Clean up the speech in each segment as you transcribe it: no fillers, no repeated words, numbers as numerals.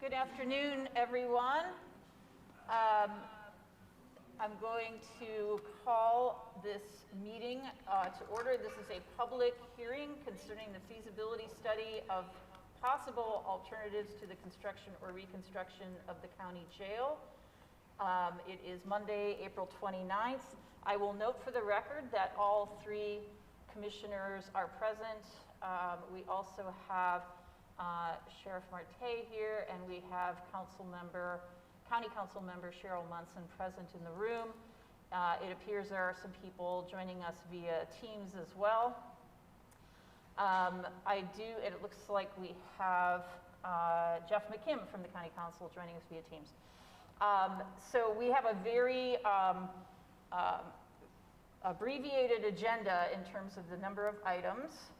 Good afternoon, everyone. I'm going to call this meeting to order. This is a public hearing concerning the feasibility study of possible alternatives to the construction or reconstruction of the county jail. It is Monday, April 29th. I will note for the record that all three commissioners are present. We also have Sheriff Marte here, and we have County Council Member Cheryl Munson present in the room. It appears there are some people joining us via Teams as well. It looks like we have Jeff McKim from the County Council joining us via Teams. So we have a very abbreviated agenda in terms of the number of items.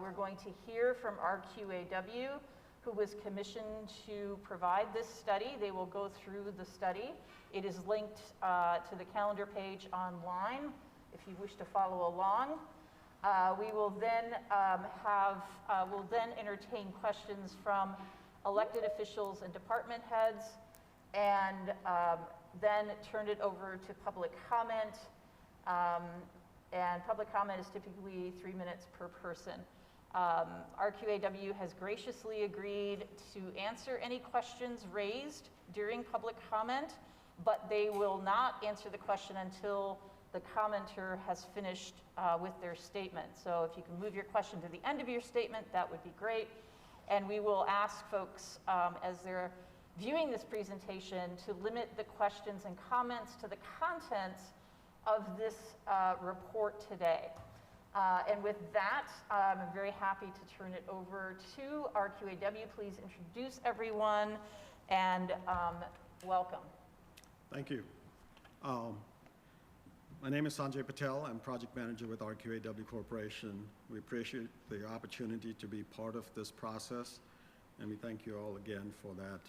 We're going to hear from RQAW, who was commissioned to provide this study. They will go through the study. It is linked to the calendar page online if you wish to follow along. We will then we'll then entertain questions from elected officials and department heads, and then turn it over to public comment. And public comment is typically 3 minutes per person. RQAW has graciously agreed to answer any questions raised during public comment, but they will not answer the question until the commenter has finished with their statement. So if you can move your question to the end of your statement, that would be great. And we will ask folks as they're viewing this presentation to limit the questions and comments to the contents of this report today. And with that, I'm very happy to turn it over to RQAW. Please introduce everyone and welcome. Thank you. My name is Sanjay Patel. I'm project manager with RQAW Corporation. We appreciate the opportunity to be part of this process, and we thank you all again for that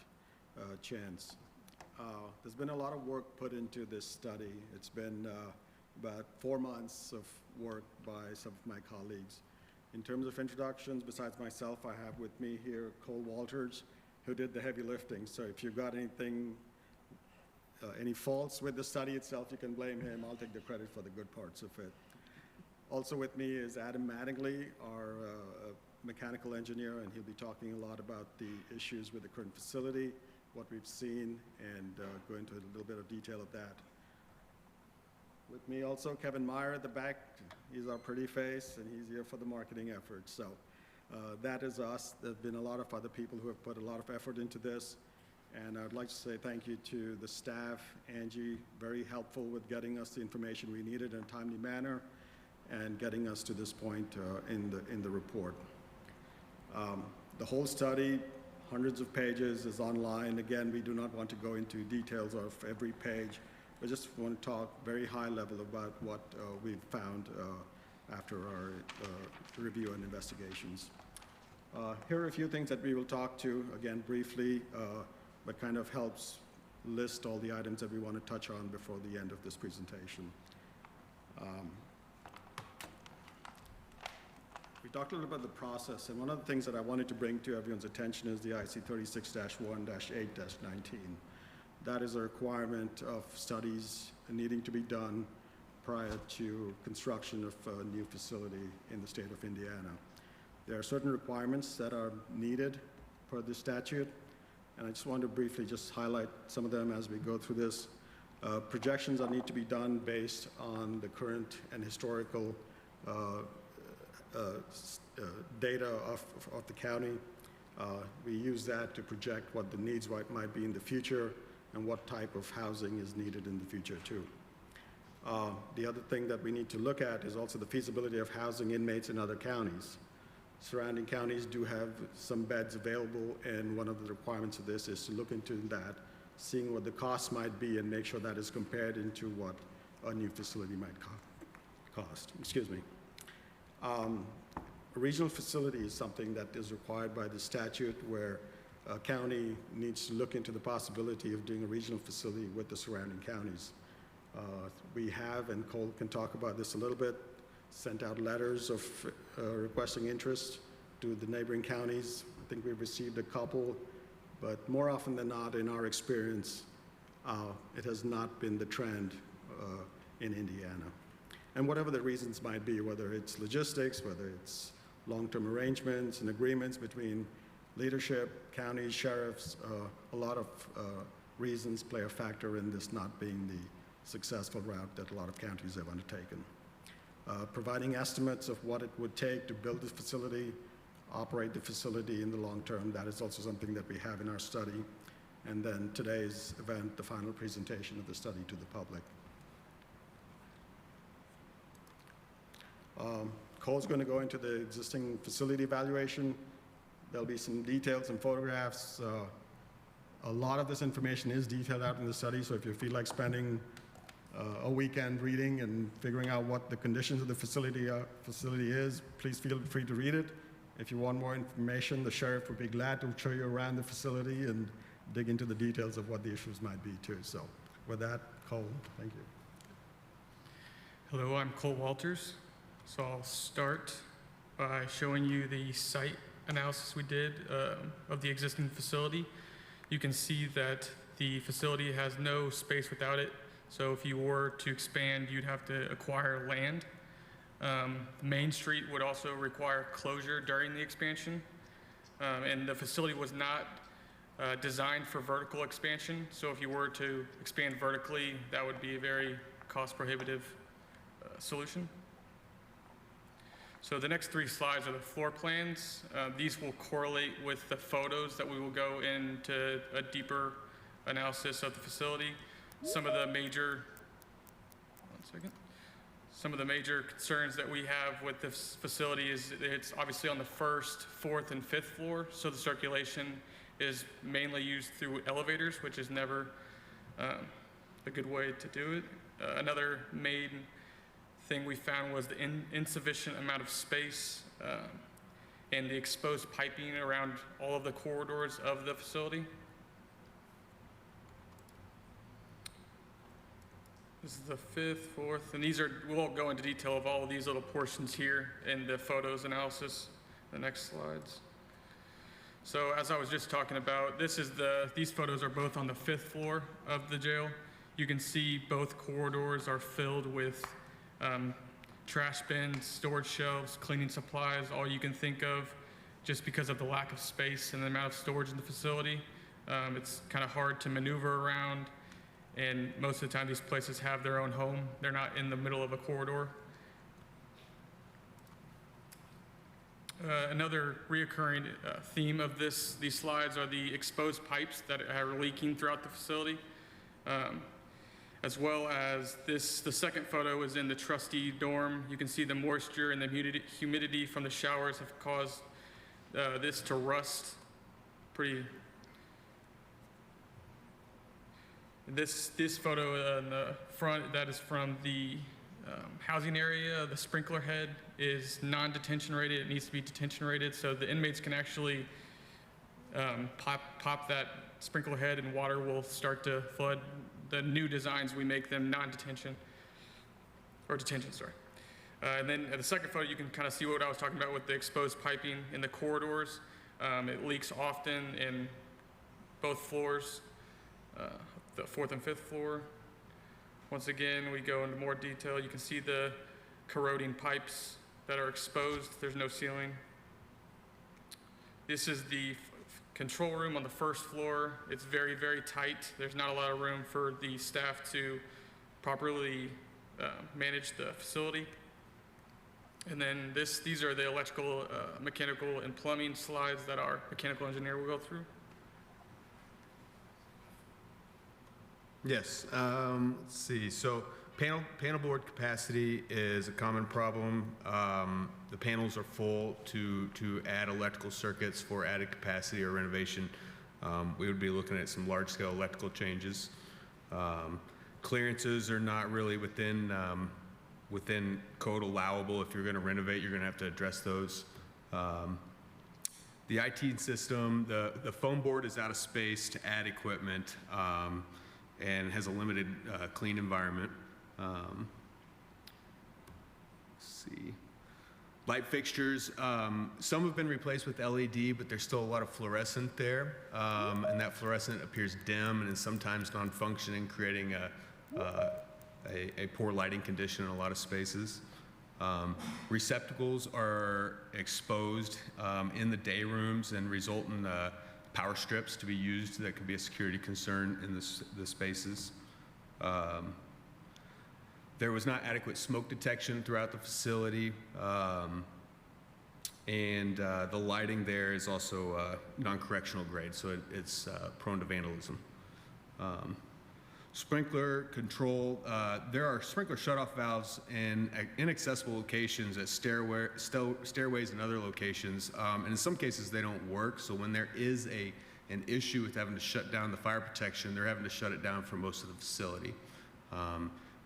chance. There's been a lot of work put into this study. It's been about 4 months of work by some of my colleagues. In terms of introductions, besides myself, I have with me here Cole Walters, who did the heavy lifting. So if you've got any faults with the study itself, you can blame him. I'll take the credit for the good parts of it. Also with me is Adam Mattingly, our mechanical engineer, and he'll be talking a lot about the issues with the current facility, what we've seen, and go into a little bit of detail of that. With me also, Kevin Meyer at the back. He's our pretty face, and he's here for the marketing effort. So that is us. There have been a lot of other people who have put a lot of effort into this, and I'd like to say thank you to the staff. Angie, very helpful with getting us the information we needed in a timely manner and getting us to this point in the report. The whole study, hundreds of pages, is online. Again, we do not want to go into details of every page. I just want to talk very high level about what we've found after our review and investigations. Here are a few things that we will talk to, again, briefly, but kind of helps list all the items that we want to touch on before the end of this presentation. We talked a little about the process, and one of the things that I wanted to bring to everyone's attention is the IC 36-1-8-19. That is a requirement of studies needing to be done prior to construction of a new facility in the state of Indiana. There are certain requirements that are needed per the statute, and I just want to briefly just highlight some of them as we go through this. Projections that need to be done based on the current and historical data of the county. We use that to project what the needs might be in the future and what type of housing is needed in the future too. The other thing that we need to look at is also the feasibility of housing inmates in other counties. Surrounding counties do have some beds available, and one of the requirements of this is to look into that, seeing what the costs might be and make sure that is compared into what a new facility might cost. Excuse me. A regional facility is something that is required by the statute, where a county needs to look into the possibility of doing a regional facility with the surrounding counties. We have, and Cole can talk about this a little bit, sent out letters of requesting interest to the neighboring counties. I think we've received a couple But more often than not, in our experience, it has not been the trend in Indiana. And whatever the reasons might be, whether it's logistics, whether it's long-term arrangements and agreements between leadership, counties, sheriffs, a lot of reasons play a factor in this not being the successful route that a lot of counties have undertaken. Providing estimates of what it would take to build the facility, operate the facility in the long term, that is also something that we have in our study. And then today's event, the final presentation of the study to the public. Cole's going to go into the existing facility evaluation. There'll be some details and photographs. A lot of this information is detailed out in the study, so if you feel like spending a weekend reading and figuring out what the conditions of the facility is, please feel free to read it. If you want more information, the sheriff would be glad to show you around the facility and dig into the details of what the issues might be too. So with that, Cole, thank you. Hello, I'm Cole Walters. So I'll start by showing you the site analysis we did of the existing facility. You can see that the facility has no space without it. So if you were to expand, you'd have to acquire land. Main Street would also require closure during the expansion. And the facility was not designed for vertical expansion. So if you were to expand vertically, that would be a very cost prohibitive solution. So the next 3 slides are the floor plans. These will correlate with the photos that we will go into a deeper analysis of the facility. Some of the major concerns that we have with this facility is it's obviously on the 1st, 4th, and 5th floor, so the circulation is mainly used through elevators, which is never a good way to do it. Another main thing we found was the insufficient amount of space and the exposed piping around all of the corridors of the facility. This is the 5th, 4th, and we won't go into detail of all of these little portions here in the photos analysis. The next slides. So as I was just talking about, these photos are both on the 5th floor of the jail. You can see both corridors are filled with trash bins, storage shelves, cleaning supplies, all you can think of, just because of the lack of space and the amount of storage in the facility. It's kind of hard to maneuver around, and most of the time these places have their own home. They're not in the middle of a corridor. Another reoccurring theme of these slides are the exposed pipes that are leaking throughout the facility. As well as the second photo is in the trustee dorm. You can see the moisture and the humidity from the showers have caused this to rust pretty. This photo in the front, that is from the housing area. The sprinkler head is non-detention rated. It needs to be detention rated, so the inmates can actually pop that sprinkler head and water will start to flood. The new designs, we make them non-detention, or detention, sorry. And then at the second photo, you can kind of see what I was talking about with the exposed piping in the corridors. It leaks often in both floors, the 4th and 5th floor. Once again, we go into more detail. You can see the corroding pipes that are exposed. There's no ceiling. This is the control room on the 1st floor. It's very, very tight. There's not a lot of room for the staff to properly manage the facility. And then these are the electrical, mechanical, and plumbing slides that our mechanical engineer will go through. Yes, let's see. So panel board capacity is a common problem. The panels are full. To add electrical circuits for added capacity or renovation, we would be looking at some large-scale electrical changes. Clearances are not really within code allowable. If you're going to renovate, you're going to have to address those. The IT system, the foam board is out of space to add equipment and has a limited clean environment. Let's see. Light fixtures, some have been replaced with LED, but there's still a lot of fluorescent there, and that fluorescent appears dim and is sometimes non-functioning, creating a poor lighting condition in a lot of spaces. Receptacles are exposed in the day rooms and result in power strips to be used that could be a security concern in the spaces. There was not adequate smoke detection throughout the facility, and the lighting there is also non-correctional grade, so it's prone to vandalism. Sprinkler control, there are sprinkler shutoff valves in inaccessible locations at stairways and other locations, and in some cases they don't work, so when there is an issue with having to shut down the fire protection, they're having to shut it down for most of the facility.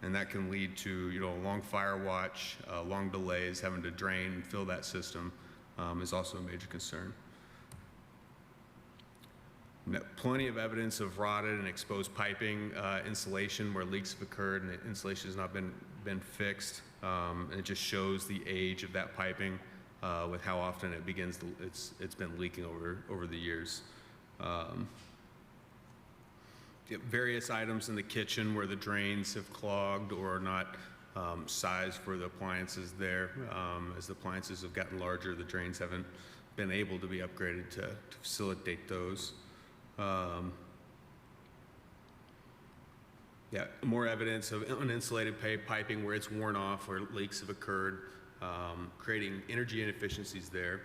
And that can lead to, you know, a long fire watch, long delays, having to drain and fill that system is also a major concern. Plenty of evidence of rotted and exposed piping, insulation where leaks have occurred and the insulation has not been fixed. And it just shows the age of that piping with how often it begins to, it's been leaking over the years. Various items in the kitchen where the drains have clogged or are not sized for the appliances there. As the appliances have gotten larger, the drains haven't been able to be upgraded to facilitate those. Yeah, more evidence of uninsulated piping where it's worn off or leaks have occurred, creating energy inefficiencies there.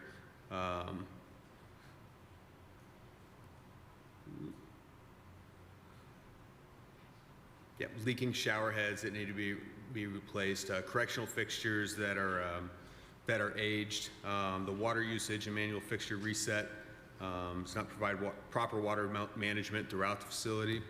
Yeah, leaking shower heads that need to be replaced, correctional fixtures that are aged, the water usage and manual fixture reset does not provide proper water management throughout the facility.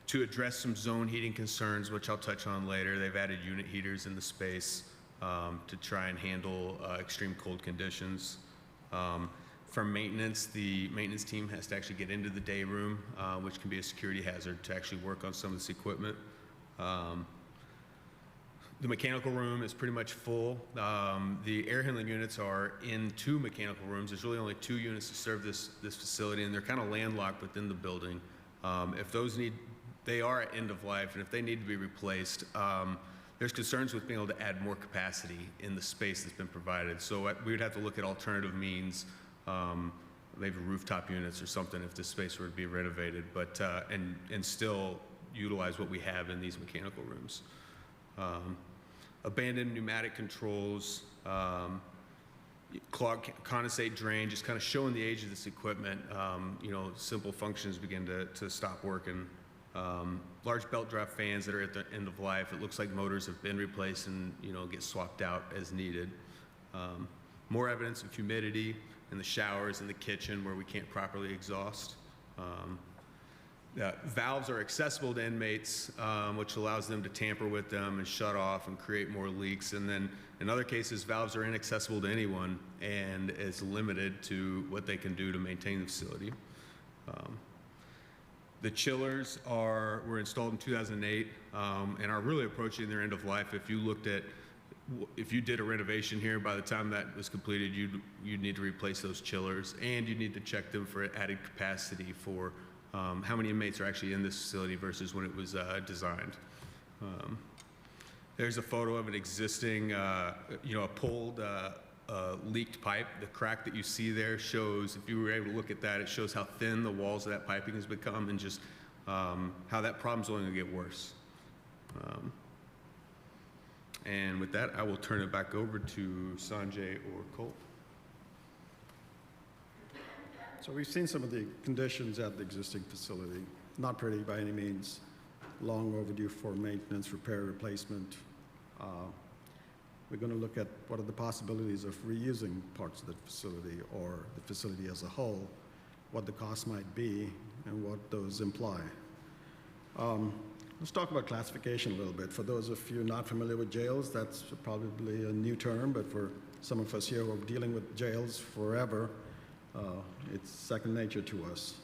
To address some zone heating concerns, which I'll touch on later, they've added unit heaters in the space to try and handle extreme cold conditions. For maintenance, the maintenance team has to actually get into the day room, which can be a security hazard to actually work on some of this equipment. The mechanical room is pretty much full. The air handling units are in 2 mechanical rooms. There's really only 2 units to serve this facility, and they're kind of landlocked within the building. If those they are at end of life, and if they need to be replaced, there's concerns with being able to add more capacity in the space that's been provided. So we would have to look at alternative means, maybe rooftop units or something if this space were to be renovated, but and still utilize what we have in these mechanical rooms. Abandoned pneumatic controls, clogged condensate drain, just kind of showing the age of this equipment. You know, simple functions begin to stop working. Large belt drive fans that are at the end of life. It looks like motors have been replaced and, you know, get swapped out as needed. More evidence of humidity in the showers in the kitchen where we can't properly exhaust. Valves are accessible to inmates, which allows them to tamper with them and shut off and create more leaks. And then in other cases, valves are inaccessible to anyone and is limited to what they can do to maintain the facility. The chillers were installed in 2008 and are really approaching their end of life. If you did a renovation here, by the time that was completed, you'd need to replace those chillers, and you'd need to check them for added capacity for how many inmates are actually in this facility versus when it was designed. There's a photo of an existing, a pulled, leaked pipe. The crack that you see there shows, if you were able to look at that, it shows how thin the walls of that piping has become and just how that problem's only going to get worse. And with that, I will turn it back over to Sanjay or Colt. So we've seen some of the conditions at the existing facility. Not pretty by any means. Long overdue for maintenance, repair, replacement. We're going to look at what are the possibilities of reusing parts of the facility or the facility as a whole, what the cost might be, and what those imply. Let's talk about classification a little bit. For those of you not familiar with jails, that's probably a new term, but for some of us here who are dealing with jails forever, it's second nature to us.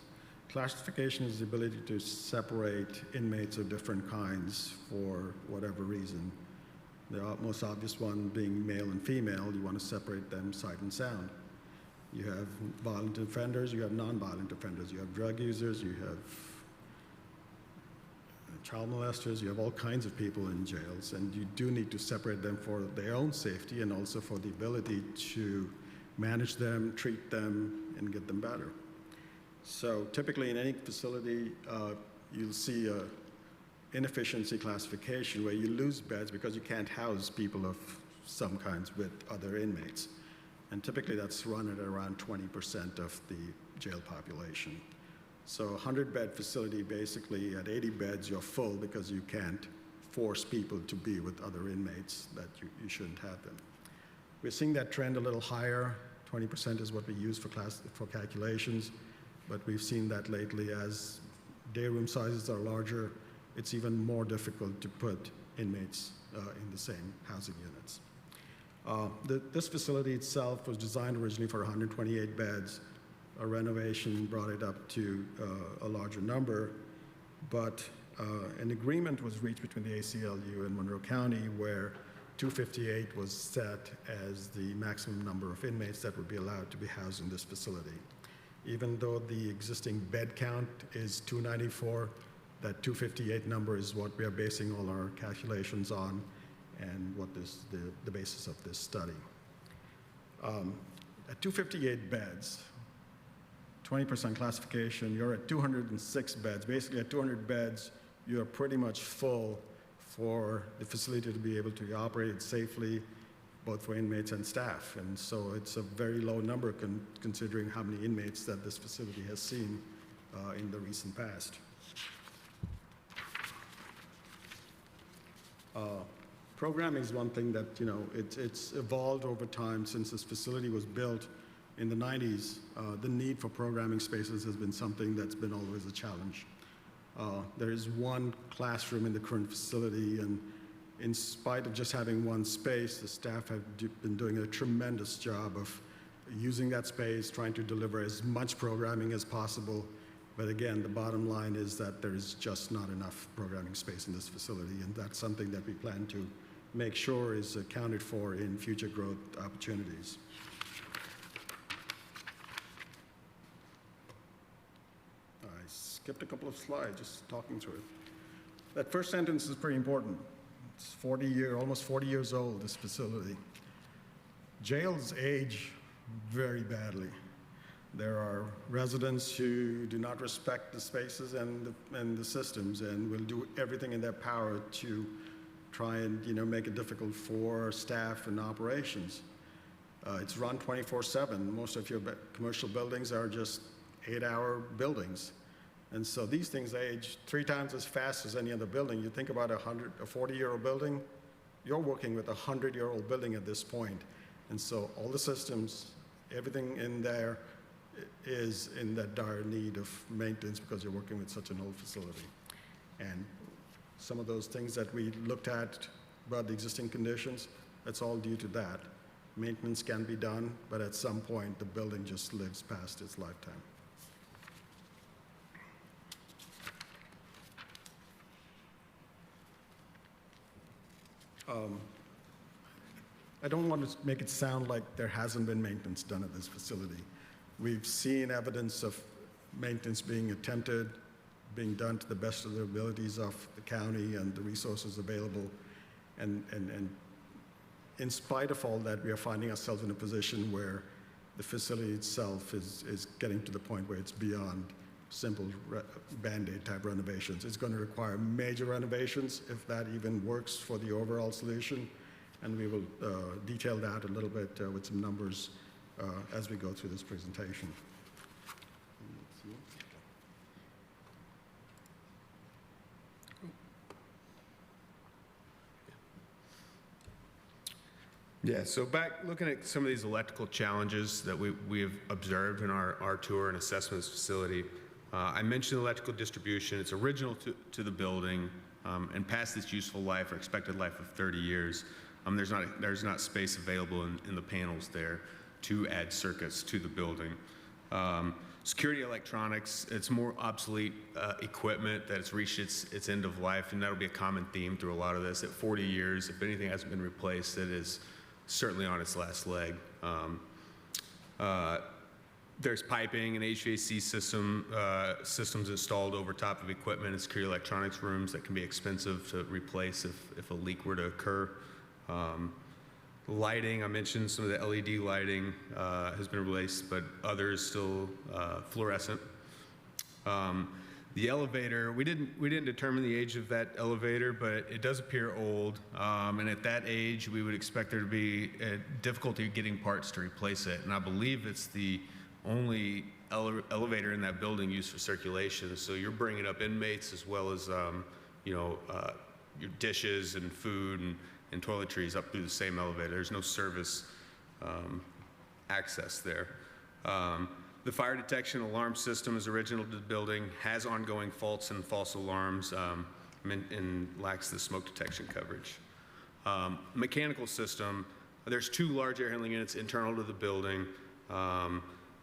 Classification is the ability to separate inmates of different kinds for whatever reason. The most obvious one being male and female, you want to separate them sight and sound. You have violent offenders, you have non-violent offenders, you have drug users, you have child molesters, you have all kinds of people in jails, and you do need to separate them for their own safety and also for the ability to manage them, treat them, and get them better. So typically in any facility, you'll see a inefficiency classification where you lose beds because you can't house people of some kinds with other inmates. And typically that's run at around 20% of the jail population. So a 100-bed facility, basically at 80 beds, you're full because you can't force people to be with other inmates that you shouldn't have them. We're seeing that trend a little higher. 20% is what we use for calculations, but we've seen that lately as day room sizes are larger, it's even more difficult to put inmates in the same housing units. This facility itself was designed originally for 128 beds. A renovation brought it up to a larger number, but an agreement was reached between the ACLU and Monroe County where 258 was set as the maximum number of inmates that would be allowed to be housed in this facility. Even though the existing bed count is 294, that 258 number is what we are basing all our calculations on and what is the basis of this study. At 258 beds, 20% classification, you're at 206 beds. Basically, at 200 beds, you're pretty much full for the facility to be able to operate safely, both for inmates and staff. And so it's a very low number considering how many inmates that this facility has seen in the recent past. Programming is one thing that, it's evolved over time since this facility was built in the 90s. The need for programming spaces has been something that's been always a challenge. There is one classroom in the current facility, and in spite of just having one space, the staff have been doing a tremendous job of using that space, trying to deliver as much programming as possible. But again, the bottom line is that there is just not enough programming space in this facility, and that's something that we plan to make sure is accounted for in future growth opportunities. I skipped a couple of slides just talking through it. That first sentence is pretty important. It's almost 40 years old, this facility. Jails age very badly. There are residents who do not respect the spaces and the systems and will do everything in their power to try and make it difficult for staff and operations. It's run 24/7. Most of your commercial buildings are just 8-hour buildings. And so these things age 3 times as fast as any other building. You think about a 40-year-old building, you're working with a 100-year-old building at this point. And so all the systems, everything in there is in that dire need of maintenance because you're working with such an old facility. And some of those things that we looked at about the existing conditions, that's all due to that. Maintenance can be done, but at some point the building just lives past its lifetime. I don't want to make it sound like there hasn't been maintenance done at this facility. We've seen evidence of maintenance being attempted, being done to the best of the abilities of the county and the resources available. And in spite of all that, we are finding ourselves in a position where the facility itself is getting to the point where it's beyond simple Band-Aid type renovations. It's going to require major renovations if that even works for the overall solution. And we will detail that a little bit with some numbers as we go through this presentation. Yeah, so back looking at some of these electrical challenges that we have observed in our tour and assessment of this facility, I mentioned electrical distribution. It's original to the building and past its useful life or expected life of 30 years. There's not space available in the panels there to add circuits to the building. Security electronics, it's more obsolete equipment that has reached its end of life, and that'll be a common theme through a lot of this. At 40 years, if anything hasn't been replaced, it is certainly on its last leg. There's piping and HVAC systems installed over top of equipment in security electronics rooms that can be expensive to replace if a leak were to occur. Lighting, I mentioned some of the LED lighting has been replaced, but others still fluorescent. The elevator, we didn't determine the age of that elevator, but it does appear old. And at that age, we would expect there to be a difficulty getting parts to replace it. And I believe it's the only elevator in that building used for circulation. So you're bringing up inmates as well as your dishes and food and toiletries up through the same elevator. There's no service access there. The fire detection alarm system is original to the building, has ongoing faults and false alarms, and lacks the smoke detection coverage. Mechanical system, there's 2 large air handling units internal to the building.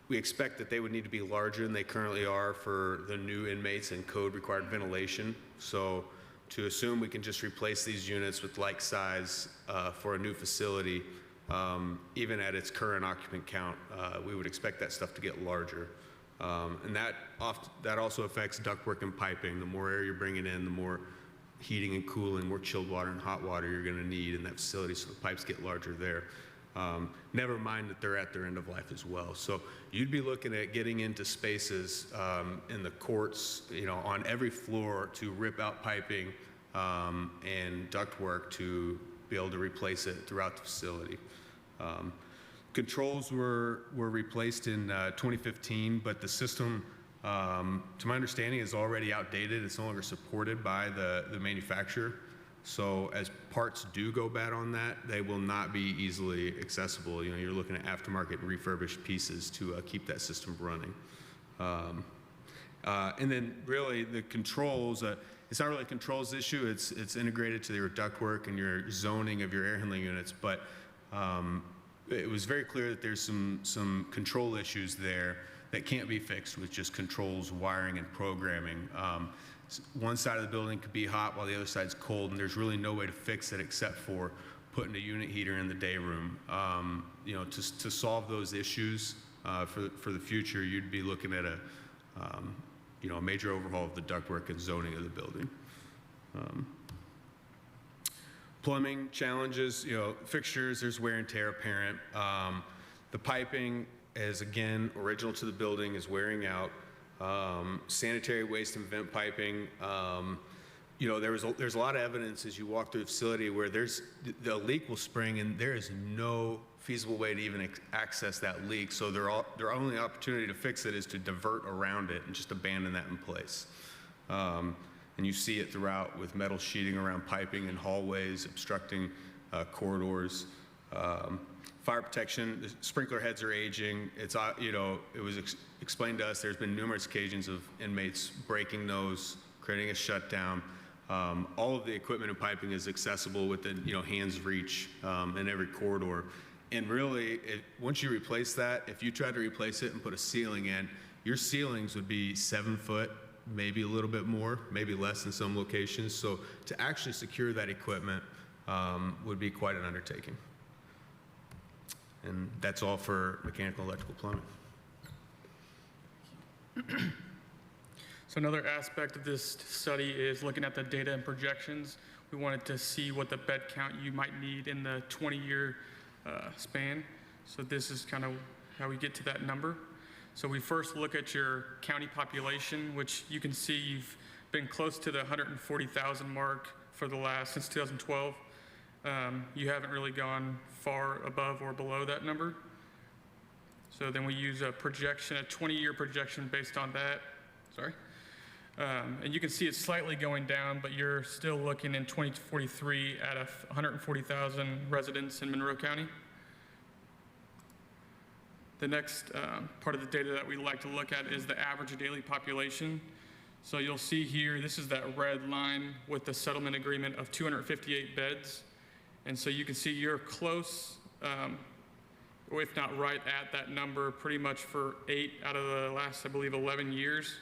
We expect that they would need to be larger than they currently are for the new inmates and code required ventilation. So to assume we can just replace these units with like size for a new facility, even at its current occupant count, we would expect that stuff to get larger. And that also affects ductwork and piping. The more air you're bringing in, the more heating and cooling, more chilled water and hot water you're going to need in that facility, so the pipes get larger there. Never mind that they're at their end of life as well. So you'd be looking at getting into spaces in the courts, on every floor to rip out piping and ductwork to be able to replace it throughout the facility. Controls were replaced in 2015, but the system, to my understanding, is already outdated. It's no longer supported by the manufacturer. So as parts do go bad on that, they will not be easily accessible. You're looking at aftermarket and refurbished pieces to keep that system running. And then really the controls, it's not really a controls issue. It's integrated to your ductwork and your zoning of your air handling units. But it was very clear that there's some control issues there that can't be fixed with just controls, wiring, and programming. One side of the building could be hot while the other side's cold, and there's really no way to fix it except for putting a unit heater in the day room. To solve those issues for the future, you'd be looking at a major overhaul of the ductwork and zoning of the building. Plumbing challenges, fixtures, there's wear and tear apparent. The piping is, again, original to the building, is wearing out. Sanitary waste and vent piping, there's a lot of evidence as you walk through the facility where the leak will spring and there is no feasible way to even access that leak. So their only opportunity to fix it is to divert around it and just abandon that in place. And you see it throughout with metal sheeting around piping in hallways, obstructing corridors. Fire protection, the sprinkler heads are aging. It was explained to us there's been numerous occasions of inmates breaking those, creating a shutdown. All of the equipment and piping is accessible within hand's reach in every corridor. And really, once you replace that, if you tried to replace it and put a ceiling in, your ceilings would be 7 foot, maybe a little bit more, maybe less in some locations. So to actually secure that equipment would be quite an undertaking. And that's all for mechanical, electrical, plumbing. So another aspect of this study is looking at the data and projections. We wanted to see what the bed count you might need in the 20-year span. So this is kind of how we get to that number. So we first look at your county population, which you can see you've been close to the 140,000 mark since 2012. You haven't really gone far above or below that number. So then we use a projection, a 20-year projection based on that. And you can see it's slightly going down, but you're still looking in 2043 at 140,000 residents in Monroe County. The next part of the data that we like to look at is the average daily population. So you'll see here, this is that red line with the settlement agreement of 258 beds. And so you can see you're close or if not right at that number, pretty much for 8 out of the last, I believe, 11 years.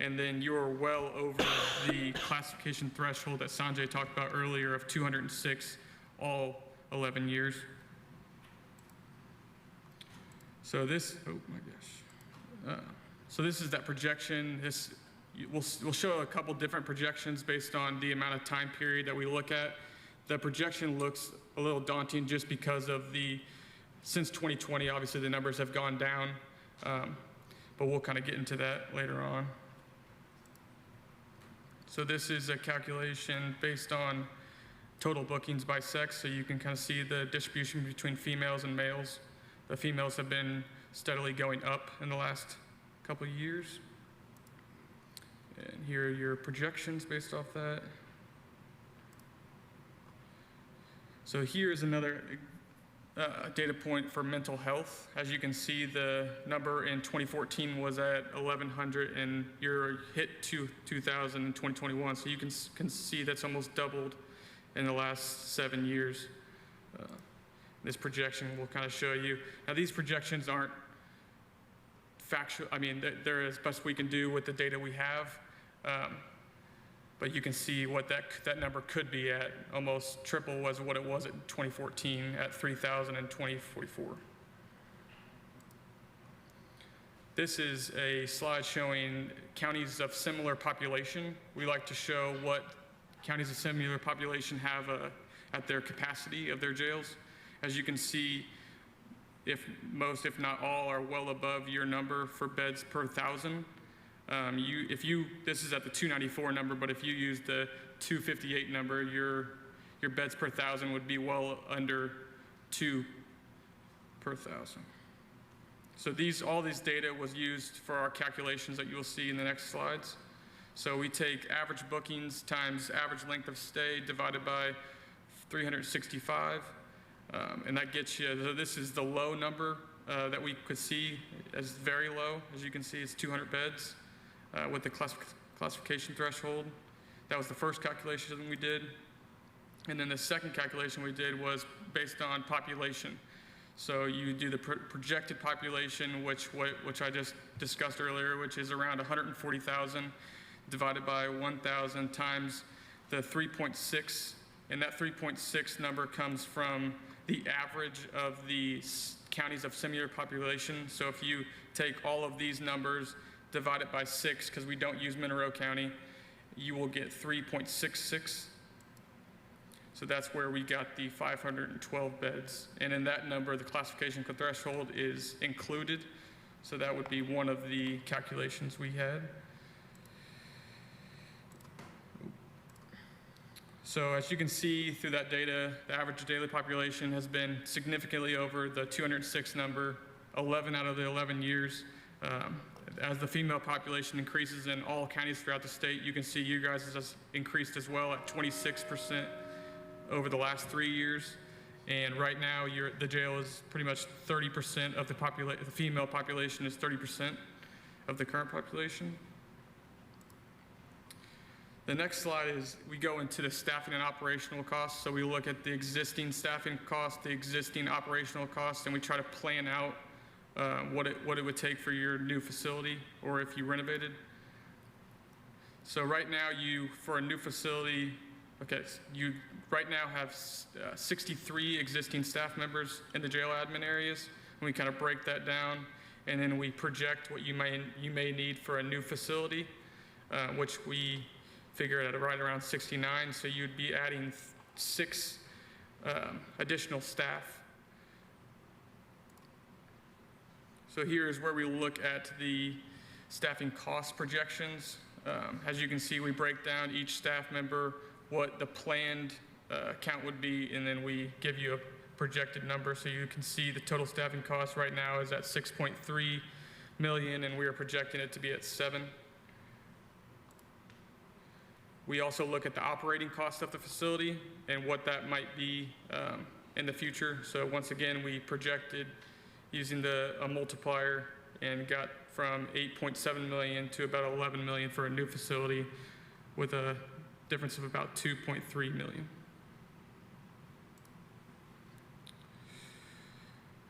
And then you're well over the classification threshold that Sanjay talked about earlier of 206 all 11 years. So this, oh my gosh. So this is that projection. We'll show a couple different projections based on the amount of time period that we look at. The projection looks a little daunting just because of since 2020, obviously the numbers have gone down, but we'll kind of get into that later on. So this is a calculation based on total bookings by sex, so you can kind of see the distribution between females and males. The females have been steadily going up in the last couple of years. And here are your projections based off that. So here's another data point for mental health. As you can see, the number in 2014 was at 1,100, and you're hit 2,000 in 2021. So you can see that's almost doubled in the last 7 years. This projection will kind of show you. Now, these projections aren't factual. I mean, they're as best we can do with the data we have. But you can see what that number could be at. Almost triple was what it was in 2014 at 3,000 in 2044. This is a slide showing counties of similar population. We like to show what counties of similar population have at their capacity of their jails. As you can see, if most, if not all, are well above your number for beds per 1,000. This is at the 294 number, but if you use the 258 number, your beds per 1,000 would be well under 2 per 1,000. So all these data was used for our calculations that you will see in the next slides. So we take average bookings times average length of stay divided by 365, and that gets you, so this is the low number that we could see as very low. As you can see, it's 200 beds. With the classification threshold. That was the first calculation we did. And then the second calculation we did was based on population. So you do the projected population, which I just discussed earlier, which is around 140,000 divided by 1,000 times the 3.6. And that 3.6 number comes from the average of the counties of similar population. So if you take all of these numbers, divide it by 6, because we don't use Monroe County, you will get 3.66. So that's where we got the 512 beds. And in that number, the classification threshold is included. So that would be one of the calculations we had. So as you can see through that data, the average daily population has been significantly over the 206 number, 11 out of the 11 years. As the female population increases in all counties throughout the state, you can see you guys has increased as well at 26% over the last 3 years. And right now, the jail is pretty much 30% of the female population is 30% of the current population. The next slide is we go into the staffing and operational costs. So we look at the existing staffing costs, the existing operational costs, and we try to plan out what it would take for your new facility or if you renovated. So right now for a new facility, you right now have 63 existing staff members in the jail admin areas. And we kind of break that down, and then we project what you may need for a new facility, which we figure at right around 69. So you'd be adding 6 additional staff. So here's where we look at the staffing cost projections. As you can see, we break down each staff member, what the planned count would be, and then we give you a projected number. So you can see the total staffing cost right now is at 6.3 million, and we are projecting it to be at 7. We also look at the operating cost of the facility and what that might be in the future. So once again, we projected using a multiplier and got from 8.7 million to about 11 million for a new facility with a difference of about 2.3 million.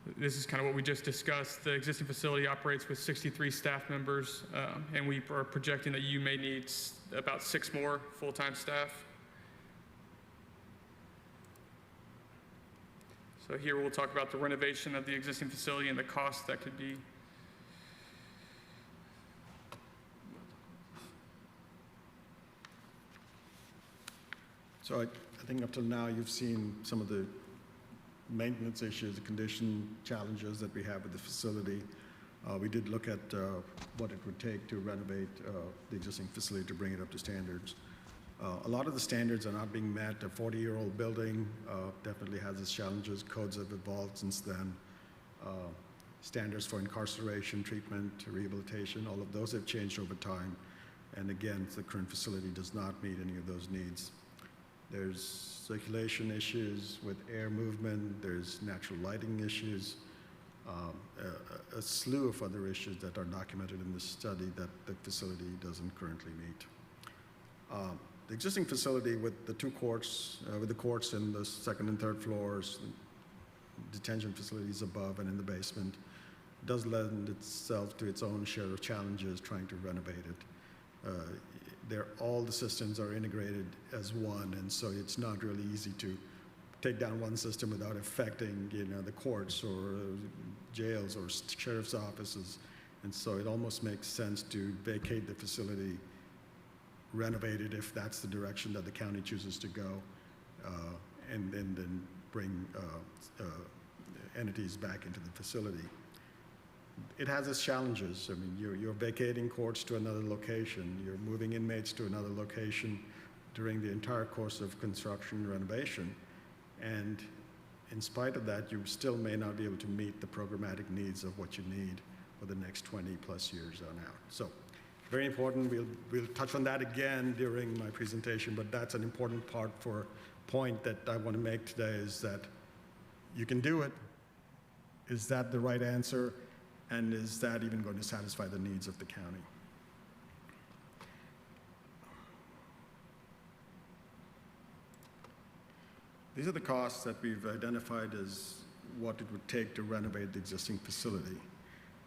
This is kind of what we just discussed. The existing facility operates with 63 staff members, and we are projecting that you may need about 6 more full-time staff. So here we'll talk about the renovation of the existing facility and the cost that could be. So I think up till now, you've seen some of the maintenance issues, the condition challenges that we have with the facility. We did look at what it would take to renovate the existing facility to bring it up to standards. A lot of the standards are not being met. A 40-year-old building definitely has its challenges. Codes have evolved since then. Standards for incarceration, treatment, rehabilitation, all of those have changed over time. And again, the current facility does not meet any of those needs. There's circulation issues with air movement, there's natural lighting issues, a slew of other issues that are documented in this study that the facility doesn't currently meet. The existing facility with the 2 courts, with the courts in the second and third floors, detention facilities above and in the basement, does lend itself to its own share of challenges trying to renovate it. All the systems are integrated as one, and so it's not really easy to take down one system without affecting, the courts or jails or sheriff's offices. And so it almost makes sense to vacate the facility, renovate it if that's the direction that the county chooses to go, and then bring entities back into the facility. It has its challenges. I mean, you're vacating courts to another location. You're moving inmates to another location during the entire course of construction and renovation. And in spite of that, you still may not be able to meet the programmatic needs of what you need for the next 20 plus years on out. So very important. We'll touch on that again during my presentation, but that's an important point that I want to make today is that you can do it. Is that the right answer? And is that even going to satisfy the needs of the county? These are the costs that we've identified as what it would take to renovate the existing facility.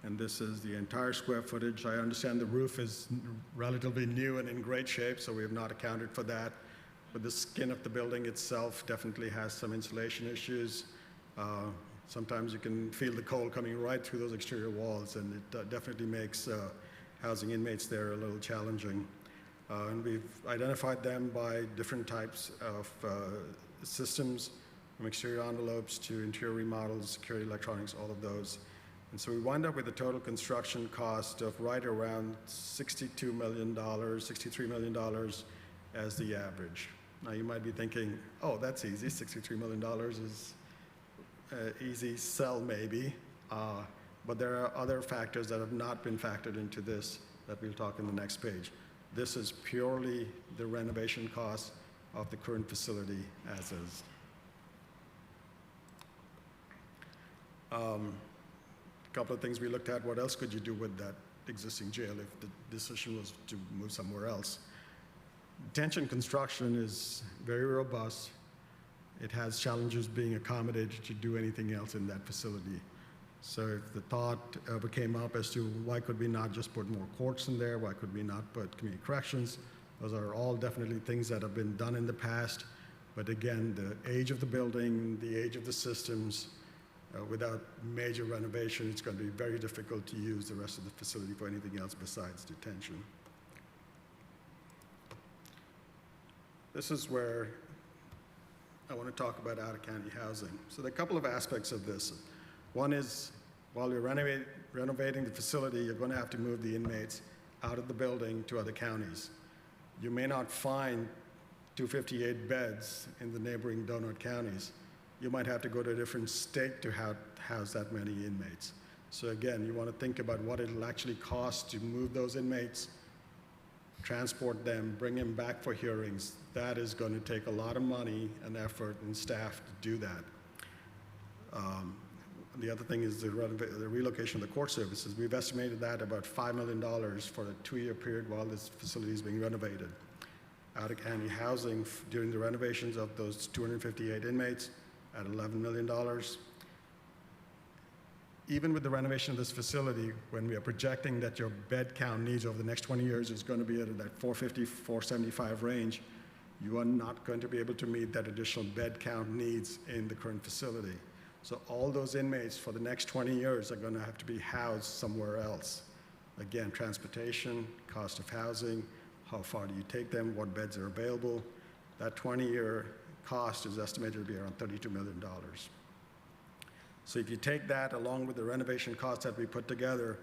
And this is the entire square footage. I understand the roof is relatively new and in great shape, so we have not accounted for that. But the skin of the building itself definitely has some insulation issues. Sometimes you can feel the cold coming right through those exterior walls, and it definitely makes housing inmates there a little challenging. And we've identified them by different types of systems, from exterior envelopes to interior remodels, security electronics, all of those. And so we wind up with a total construction cost of right around $62 million, $63 million as the average. Now you might be thinking, oh, that's easy, $63 million is easy sell maybe, but there are other factors that have not been factored into this that we'll talk in the next page. This is purely the renovation costs of the current facility as is. A couple of things we looked at. What else could you do with that existing jail if the decision was to move somewhere else? Detention construction is very robust. It has challenges being accommodated to do anything else in that facility. So if the thought ever came up as to why could we not just put more courts in there, why could we not put community corrections, those are all definitely things that have been done in the past. But again, the age of the building, the age of the systems, without major renovation, it's going to be very difficult to use the rest of the facility for anything else besides detention. This is where I want to talk about out-of-county housing. So there are a couple of aspects of this. One is, while you're renovating the facility, you're going to have to move the inmates out of the building to other counties. You may not find 258 beds in the neighboring donut counties. You might have to go to a different state to house that many inmates. So again, you want to think about what it'll actually cost to move those inmates, transport them, bring them back for hearings. That is going to take a lot of money and effort and staff to do that. The other thing is the relocation of the court services. We've estimated that about $5 million for a 2-year period while this facility is being renovated. Out-of-county housing during the renovations of those 258 inmates at $11 million. even with the renovation of this facility, when we are projecting that your bed count needs over the next 20 years is going to be at that 450, 475 range, you are not going to be able to meet that additional bed count needs in the current facility. So all those inmates for the next 20 years are going to have to be housed somewhere else. Again, transportation, cost of housing, how far do you take them, what beds are available. That 20-year cost is estimated to be around $32 million. So if you take that along with the renovation costs that we put together,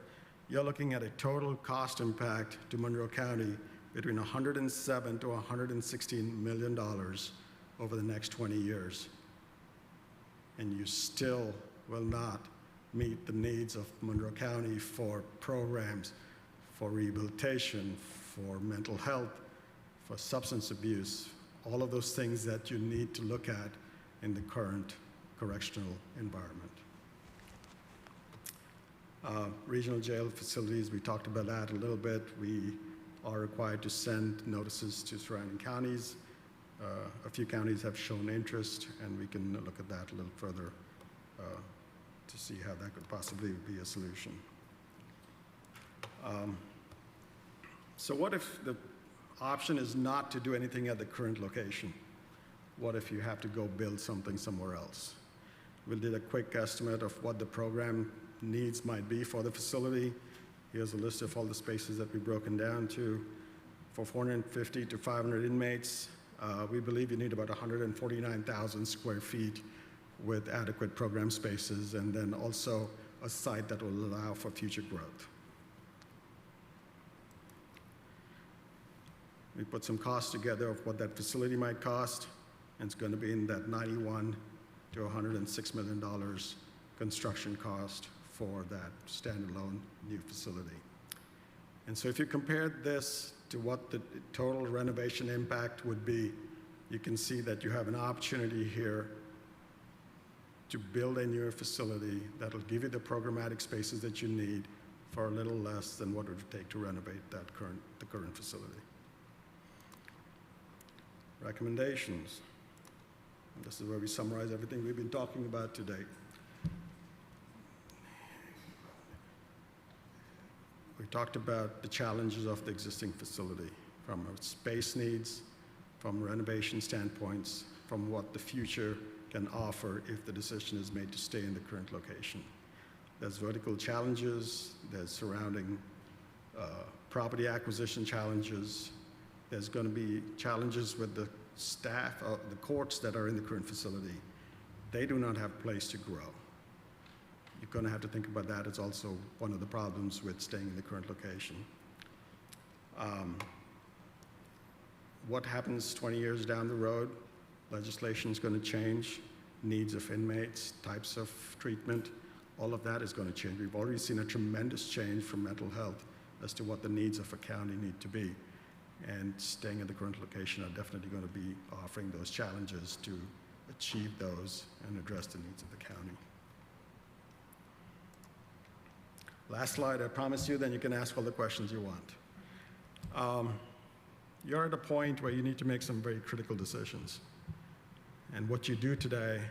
you're looking at a total cost impact to Monroe County between $107 to $116 million over the next 20 years. And you still will not meet the needs of Monroe County for programs, for rehabilitation, for mental health, for substance abuse, all of those things that you need to look at in the current correctional environment. Regional jail facilities, we talked about that a little bit. We are required to send notices to surrounding counties. A few counties have shown interest, and we can look at that a little further to see how that could possibly be a solution. So what if the option is not to do anything at the current location? What if you have to go build something somewhere else? We did a quick estimate of what the program needs might be for the facility. Here's a list of all the spaces that we've broken down to. For 450 to 500 inmates, we believe you need about 149,000 square feet with adequate program spaces, and then also a site that will allow for future growth. We put some costs together of what that facility might cost, and it's going to be in that $91 to $106 million construction cost for that standalone new facility. And so if you compare this to what the total renovation impact would be, you can see that you have an opportunity here to build a newer facility that'll give you the programmatic spaces that you need for a little less than what it would take to renovate the current facility. Recommendations. This is where we summarize everything we've been talking about today. We talked about the challenges of the existing facility from our space needs, from renovation standpoints, from what the future can offer if the decision is made to stay in the current location. There's vertical challenges, there's surrounding property acquisition challenges, there's going to be challenges with the staff, the courts that are in the current facility. They do not have a place to grow. You're going to have to think about that. It's also one of the problems with staying in the current location. What happens 20 years down the road? Legislation is going to change. Needs of inmates, types of treatment, all of that is going to change. We've already seen a tremendous change from mental health as to what the needs of a county need to be. And staying in the current location are definitely going to be offering those challenges to achieve those and address the needs of the county. Last slide, I promise you, then you can ask all the questions you want. You're at a point where you need to make some very critical decisions. And what you do today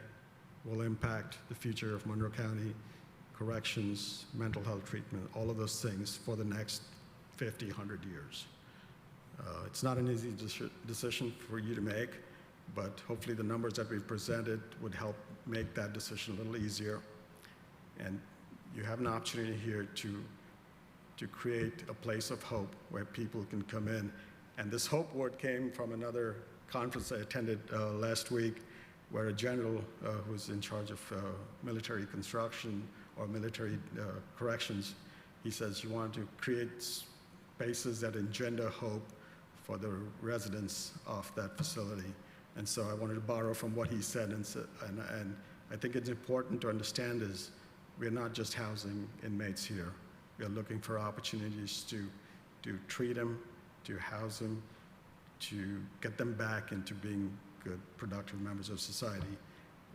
will impact the future of Monroe County, corrections, mental health treatment, all of those things for the next 50, 100 years. It's not an easy decision for you to make, but hopefully the numbers that we've presented would help make that decision a little easier. And you have an opportunity here to create a place of hope where people can come in. And this hope word came from another conference I attended last week, where a general who's in charge of military construction or military corrections, he says you want to create spaces that engender hope for the residents of that facility. And so I wanted to borrow from what he said, and I think it's important to understand is we're not just housing inmates here. We're looking for opportunities to treat them, to house them, to get them back into being good, productive members of society,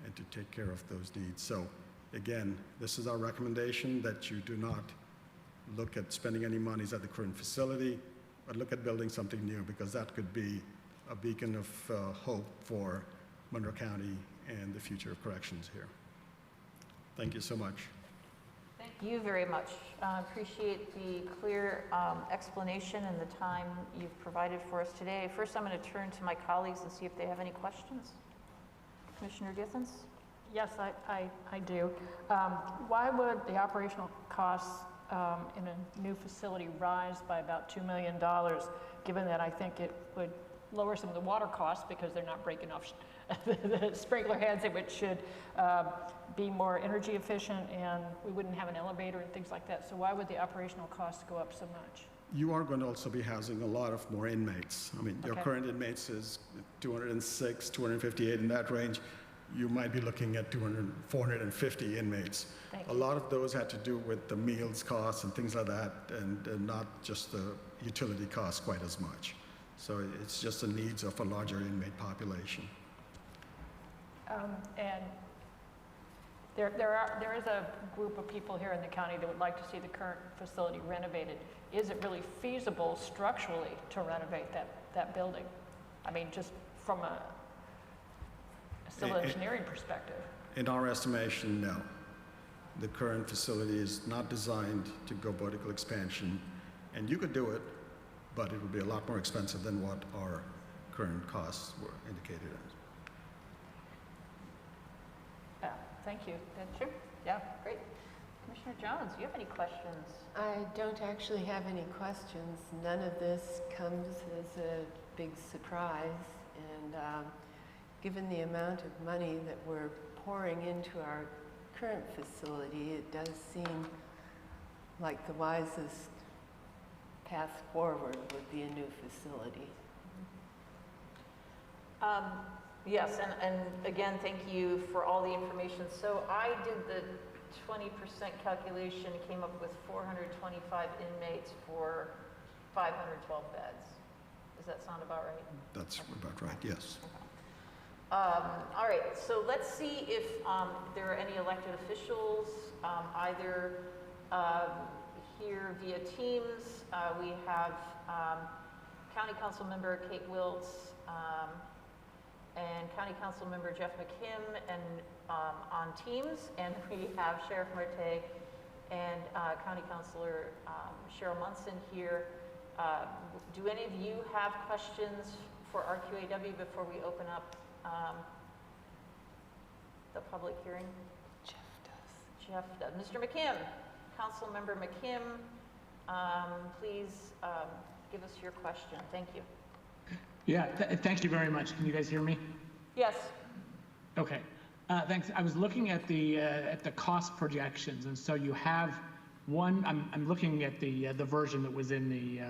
and to take care of those needs. So again, this is our recommendation, that you do not look at spending any monies at the current facility, but look at building something new, because that could be a beacon of hope for Monroe County and the future of corrections here. Thank you so much. you very much. Appreciate the clear explanation and the time you've provided for us today. First, I'm going to turn to my colleagues and see if they have any questions. Commissioner Githens? Yes, I do. Why would the operational costs in a new facility rise by about $2 million, given that I think it would lower some of the water costs because they're not breaking off the sprinkler heads, which should be more energy efficient, and we wouldn't have an elevator and things like that. So why would the operational costs go up so much? You are going to also be housing a lot of more inmates. I mean, your Okay. current inmates is 206, 258, in that range. You might be looking at 200, 450 inmates. Thank A lot of those had to do with the meals costs and things like that, and not just the utility costs quite as much. So it's just the needs of a larger inmate population. And there is a group of people here in the county that would like to see the current facility renovated. Is it really feasible structurally to renovate that building? I mean, just from a civil engineering perspective. In our estimation, no. The current facility is not designed to go vertical expansion, and you could do it, but it would be a lot more expensive than what our current costs were indicated as. Yeah, thank you. Sure. Yeah, great. Commissioner Jones, do you have any questions? I don't actually have any questions. None of this comes as a big surprise, and given the amount of money that we're pouring into our current facility, it does seem like the wisest path forward would be a new facility. Yes, and again, thank you for all the information. So I did the 20% calculation, came up with 425 inmates for 512 beds. Does that sound about right? That's about right, yes. All right, so let's see if there are any elected officials, either here via Teams. We have County Council Member Kate Wiltz and County Council Member Jeff McKim and on Teams, and we have Sheriff Marte and County Councilor Cheryl Munson here. Do any of you have questions for RQAW before we open up the public hearing? Jeff does. Mr. McKim, Council Member McKim, please give us your question. Thank you. Yeah, thank you very much. Can you guys hear me? Yes. Okay. Thanks. I was looking at the cost projections, and so you have one. I'm looking at the version that was in the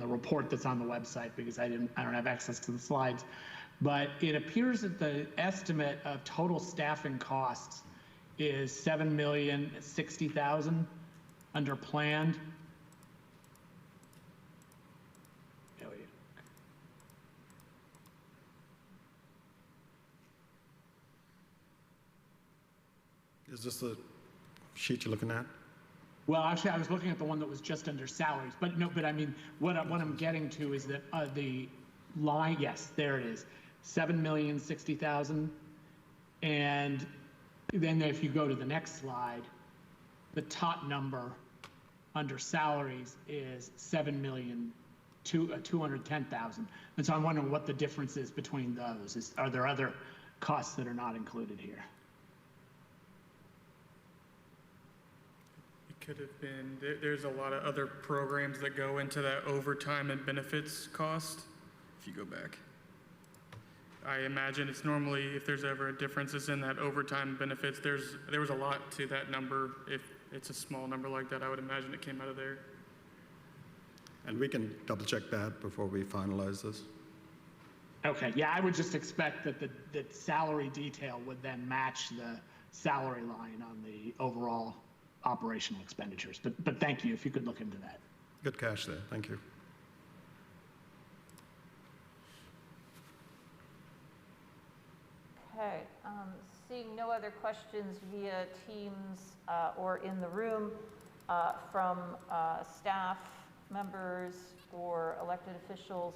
report that's on the website because I don't have access to the slides. But it appears that the estimate of total staffing costs is $7,060,000 under planned. Is this the sheet you're looking at? Well, actually, I was looking at the one that was just under salaries, but no. But I mean, what I'm getting to is that the line. Yes, there it is, $7,060,000, and then if you go to the next slide, the top number under salaries is $7,210,000, and so I'm wondering what the difference is between those. Are there other costs that are not included here? Could have been, there's a lot of other programs that go into that overtime and benefits cost. If you go back, I imagine it's normally, if there's ever a difference, it's in that overtime benefits. There was a lot to that number. If it's a small number like that, I would imagine it came out of there. And we can double check that before we finalize this. Okay, yeah, I would just expect that the salary detail would then match the salary line on the overall operational expenditures. But thank you, if you could look into that. Good catch there, thank you. Okay, seeing no other questions via Teams or in the room from staff members or elected officials,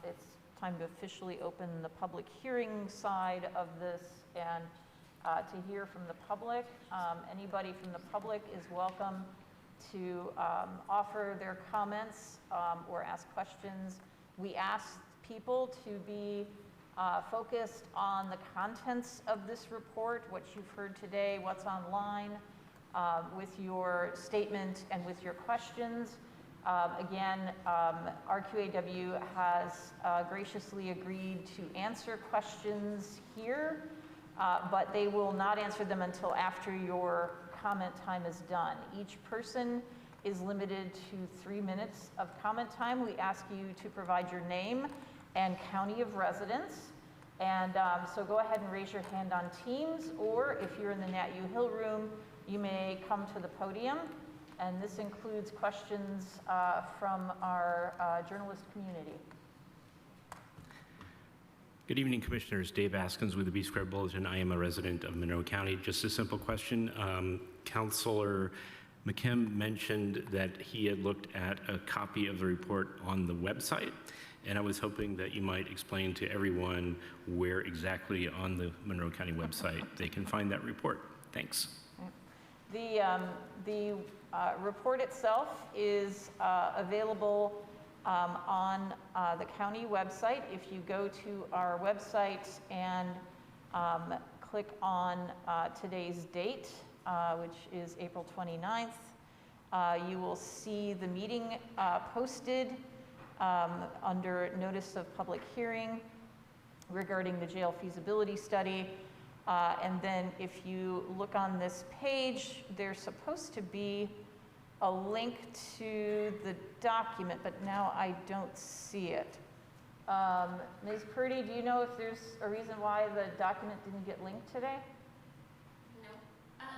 it's time to officially open the public hearing side of this. And to hear from the public. Anybody from the public is welcome to offer their comments or ask questions. We ask people to be focused on the contents of this report, what you've heard today, what's online, with your statement and with your questions. Again, RQAW has graciously agreed to answer questions here, but they will not answer them until after your comment time is done. Each person is limited to 3 minutes of comment time. We ask you to provide your name and county of residence. And so go ahead and raise your hand on Teams, or if you're in the Nat U Hill room, you may come to the podium. And this includes questions from our journalist community. Good evening, Commissioners. Dave Askins with the B Square Bulletin. I am a resident of Monroe County. Just a simple question. Councilor McKim mentioned that he had looked at a copy of the report on the website, and I was hoping that you might explain to everyone where exactly on the Monroe County website they can find that report. Thanks. The report itself is available on the county website. If you go to our website and click on today's date, which is April 29th, you will see the meeting posted under notice of public hearing regarding the jail feasibility study. And then if you look on this page, there's supposed to be a link to the document, but now I don't see it. Ms. Purdy, do you know if there's a reason why the document didn't get linked today? No.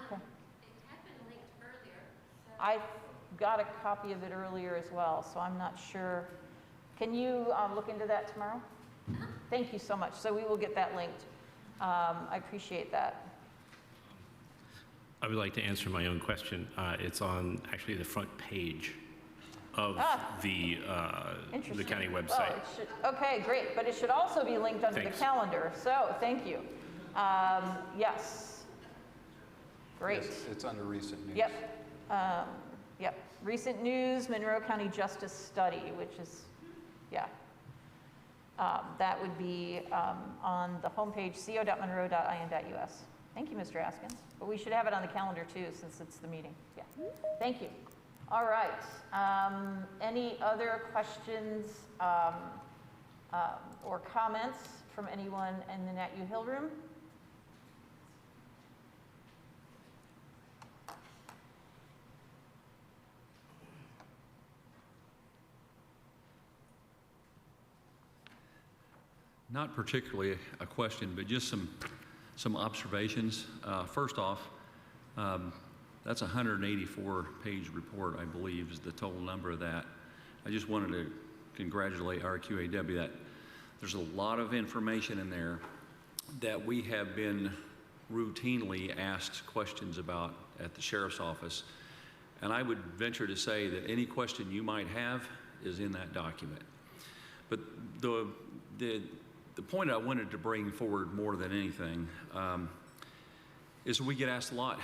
Okay. It had been linked earlier. So. I got a copy of it earlier as well, so I'm not sure. Can you look into that tomorrow? Thank you so much. So we will get that linked. I appreciate that. I would like to answer my own question. It's on actually the front page of the county website. Oh, okay, great. But it should also be linked under Thanks. the calendar. So thank you. Yes. Great. Yes, it's under recent news. Yep. Yep. Recent news, Monroe County Justice Study, which is, yeah. That would be on the homepage, co.monroe.in.us. Thank you, Mr. Askins. But we should have it on the calendar too, since it's the meeting. Yeah. Thank you. All right. Any other questions or comments from anyone in the Nat U Hill room? Not particularly a question, but just some observations. First off, that's a 184-page report, I believe, is the total number of that. I just wanted to congratulate RQAW that there's a lot of information in there that we have been routinely asked questions about at the Sheriff's Office. And I would venture to say that any question you might have is in that document. But the point I wanted to bring forward more than anything is we get asked a lot,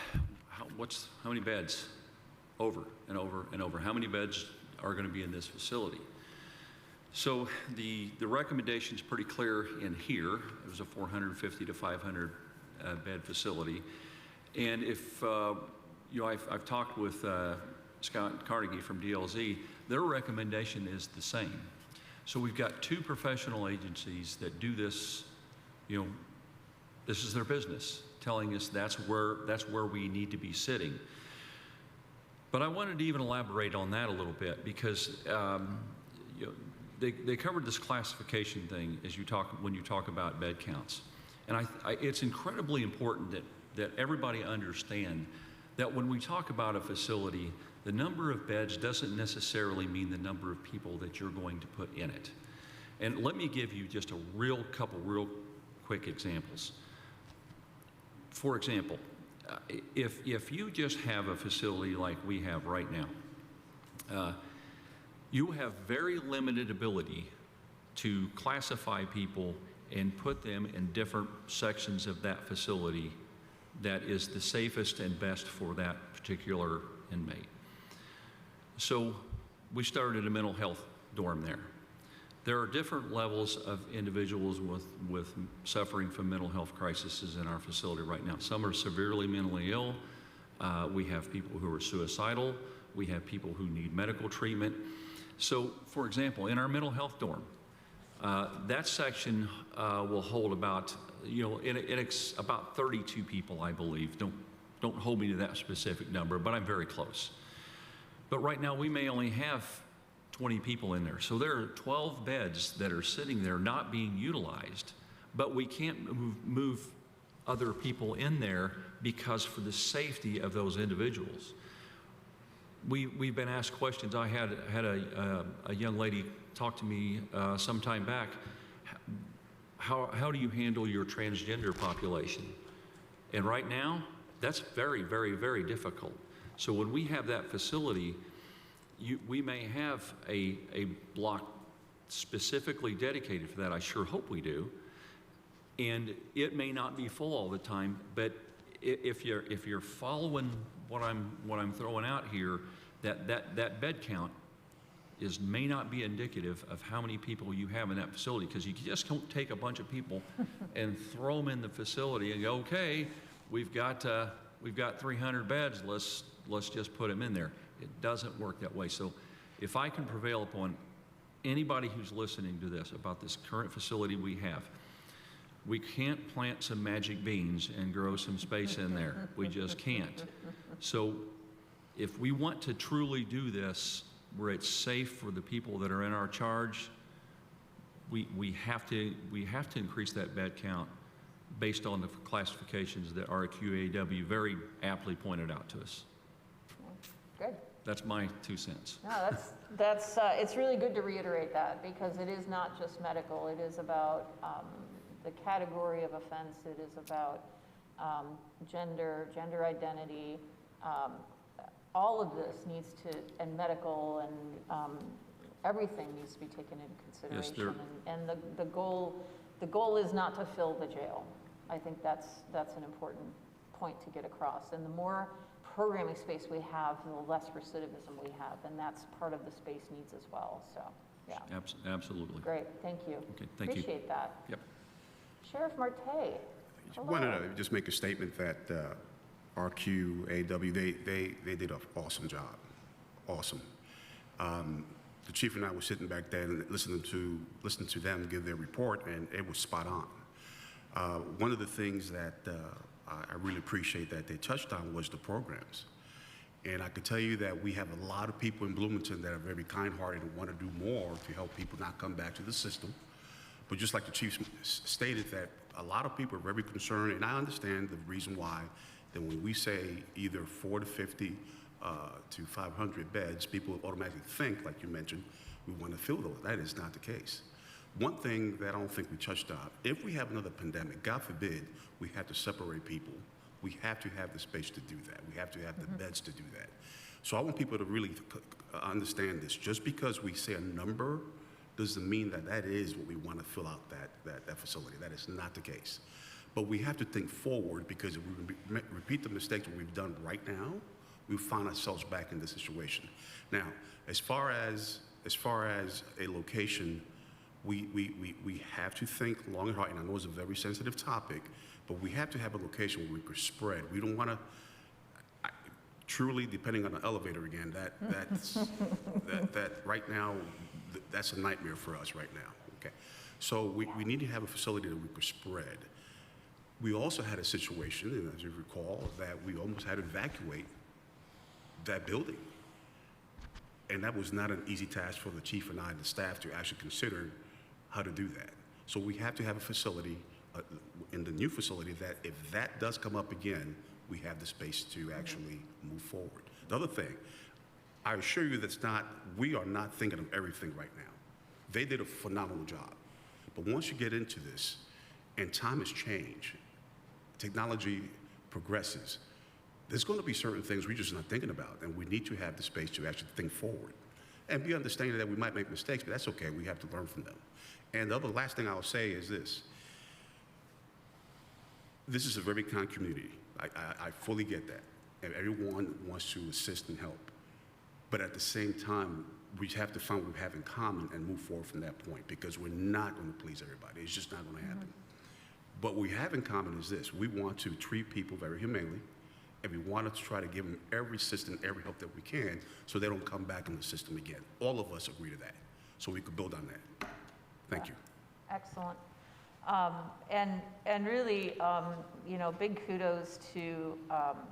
how many beds? Over and over and over. How many beds are going to be in this facility? So the recommendation is pretty clear in here. It was a 450 to 500 bed facility. And if, I've talked with Scott Carnegie from DLZ, their recommendation is the same. So we've got two professional agencies that do this, this is their business, telling us that's where we need to be sitting. But I wanted to even elaborate on that a little bit because they covered this classification thing when you talk about bed counts. And it's incredibly important that everybody understand that when we talk about a facility, the number of beds doesn't necessarily mean the number of people that you're going to put in it. And let me give you just a couple real quick examples. For example, if you just have a facility like we have right now, you have very limited ability to classify people and put them in different sections of that facility that is the safest and best for that particular inmate. So we started a mental health dorm there. There are different levels of individuals with suffering from mental health crises in our facility right now. Some are severely mentally ill. We have people who are suicidal. We have people who need medical treatment. So, for example, in our mental health dorm, that section will hold about, about 32 people, I believe. Don't hold me to that specific number, but I'm very close. But right now, we may only have 20 people in there. So there are 12 beds that are sitting there not being utilized, but we can't move other people in there because for the safety of those individuals. We've been asked questions. I had a young lady talk to me some time back. How do you handle your transgender population? And right now, that's very, very, very difficult. So when we have that facility, we may have a block specifically dedicated for that. I sure hope we do. And it may not be full all the time, but if you're following what I'm throwing out here, that bed count may not be indicative of how many people you have in that facility, because you just don't take a bunch of people and throw them in the facility and go, okay, we've got 300 beds, let's just put them in there. It doesn't work that way. So if I can prevail upon anybody who's listening to this about this current facility we have, we can't plant some magic beans and grow some space in there. We just can't. So if we want to truly do this where it's safe for the people that are in our charge, we have to increase that bed count based on the classifications that RQAW very aptly pointed out to us. Good. That's my 2 cents. No, that's it's really good to reiterate that, because it is not just medical. It is about the category of offense. It is about gender identity. All of this needs to, and medical, and everything needs to be taken into consideration. Yes, and the goal is not to fill the jail. I think that's an important point to get across. And the more programming space we have, the less recidivism we have, and that's part of the space needs as well. So, yeah. Absolutely. Great, thank you. Okay, thank you. Appreciate that. Yep. Sheriff Marte. I wanted to just make a statement that RQAW, they did an awesome job, awesome. The chief and I were sitting back there and listening to them give their report, and it was spot on. One of the things that I really appreciate that they touched on was the programs. And I can tell you that we have a lot of people in Bloomington that are very kind-hearted and want to do more to help people not come back to the system. But just like the chief stated, that a lot of people are very concerned, and I understand the reason why, that when we say either 450 to 500 beds, people automatically think, like you mentioned, we want to fill those. That is not the case. One thing that I don't think we touched on, if we have another pandemic, God forbid, we have to separate people. We have to have the space to do that. We have to have the beds to do that. So I want people to really understand this. Just because we say a number doesn't mean that that is what we want to fill out that facility. That is not the case. But we have to think forward, because if we repeat the mistakes that we've done right now, we find ourselves back in this situation. Now, as far as a location, we have to think long and hard, and I know it's a very sensitive topic, but we have to have a location where we could spread. We don't want to, truly, depending on the elevator again, that right now, that's a nightmare for us right now, okay? So we need to have a facility that we could spread. We also had a situation, and as you recall, that we almost had to evacuate that building. And that was not an easy task for the chief and I and the staff to actually consider how to do that. So we have to have a facility in the new facility that if that does come up again, we have the space to actually move forward. The other thing, I assure you we are not thinking of everything right now. They did a phenomenal job. But once you get into this, and time has changed, technology progresses, there's going to be certain things we're just not thinking about, and we need to have the space to actually think forward. And be understanding that we might make mistakes, but that's okay, we have to learn from them. And the last thing I'll say is this. This is a very kind community, I fully get that. And everyone wants to assist and help. But at the same time, we have to find what we have in common and move forward from that point, because we're not going to please everybody. It's just not going to happen. What we have in common is this. We want to treat people very humanely, and we want to try to give them every assistance, every help that we can, so they don't come back in the system again. All of us agree to that, so we could build on that. Thank you. Excellent. And really, you know, big kudos to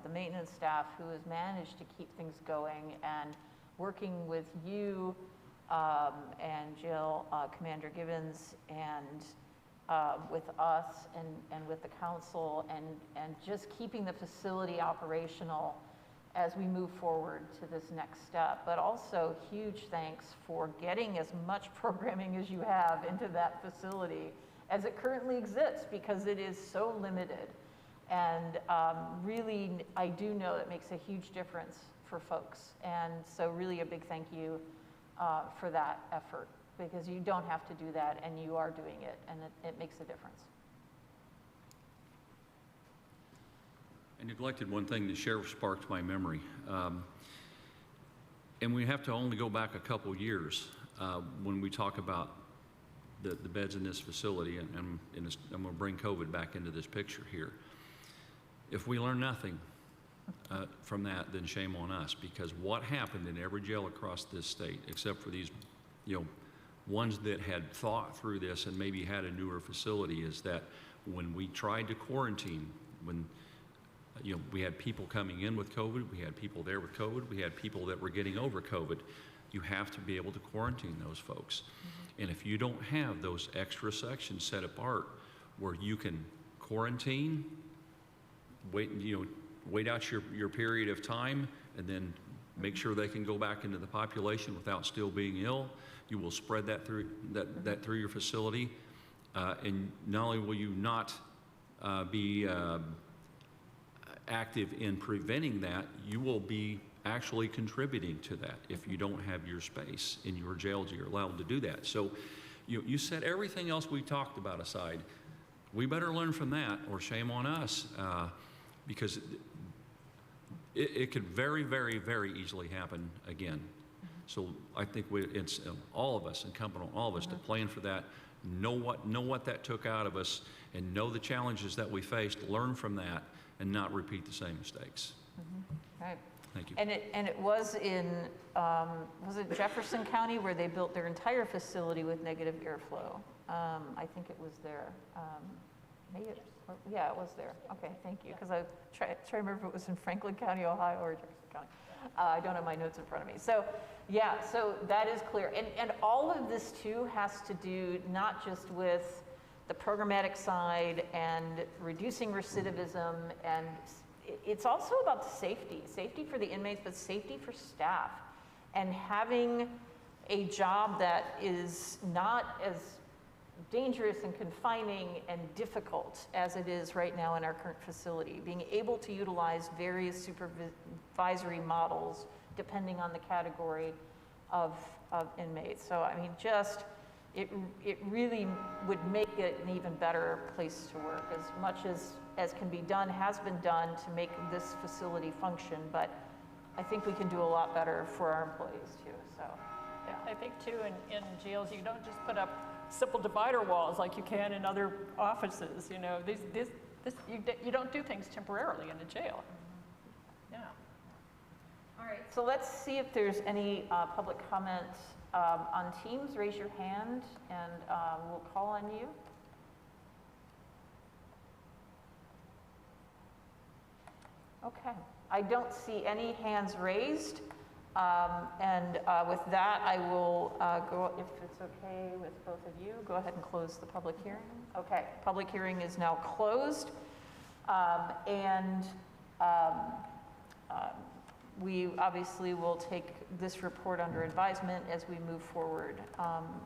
the maintenance staff who has managed to keep things going, and working with you and Jill, Commander Gibbons, and with us and with the council, and just keeping the facility operational as we move forward to this next step. But also huge thanks for getting as much programming as you have into that facility as it currently exists, because it is so limited. And really, I do know it makes a huge difference for folks. And so really a big thank you for that effort, because you don't have to do that, and you are doing it, and it makes a difference. I neglected one thing the sheriff sparked to my memory. And we have to only go back a couple years when we talk about the beds in this facility, and I'm going to bring COVID back into this picture here. If we learn nothing from that, then shame on us, because what happened in every jail across this state, except for these, you know, ones that had thought through this and maybe had a newer facility, is that when we tried to quarantine, when you know, we had people coming in with COVID, we had people there with COVID, we had people that were getting over COVID, you have to be able to quarantine those folks. And if you don't have those extra sections set apart where you can quarantine, wait out your period of time, and then make sure they can go back into the population without still being ill, you will spread that through through your facility. And not only will you not be active in preventing that, you will be actually contributing to that if you don't have your space in your jails. You're allowed to do that. So you set everything else we talked about aside. We better learn from that, or shame on us, because it could very, very, very easily happen again. So I think it's all of us, incumbent on all of us, to plan for that, know what that took out of us, and know the challenges that we faced, learn from that, and not repeat the same mistakes. Right. Thank you. And it was in, was it Jefferson County, where they built their entire facility with negative airflow? I think it was there. Maybe it, yeah, it was there. Okay, thank you. Because I try to remember if it was in Franklin County, Ohio, or Jefferson County. I don't have my notes in front of me. So yeah, so that is clear. And all of this too has to do not just with the programmatic side and reducing recidivism, and it's also about the safety for the inmates, but safety for staff, and having a job that is not as dangerous and confining and difficult as it is right now in our current facility. Being able to utilize various supervisory models depending on the category of inmates. So I mean, just it really would make it an even better place to work. As much as can be done has been done to make this facility function, but I think we can do a lot better for our employees too. So Yeah, I think too, in jails, you don't just put up simple divider walls like you can in other offices. You know, you don't do things temporarily in a jail. Yeah. all right, so let's see if there's any public comments on Teams. Raise your hand and we'll call on you. Okay, I don't see any hands raised. And with that, I will go, if it's okay with both of you, go ahead and close the public hearing. Okay, public hearing is now closed. We obviously will take this report under advisement as we move forward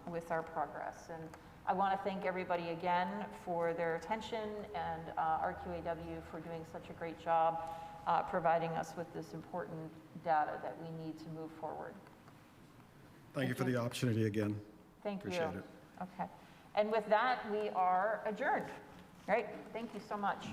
with our progress. And I want to thank everybody again for their attention, and RQAW for doing such a great job providing us with this important data that we need to move forward. Thank you for the opportunity again. Thank you. Appreciate it. Okay. And with that, we are adjourned. All right. Thank you so much.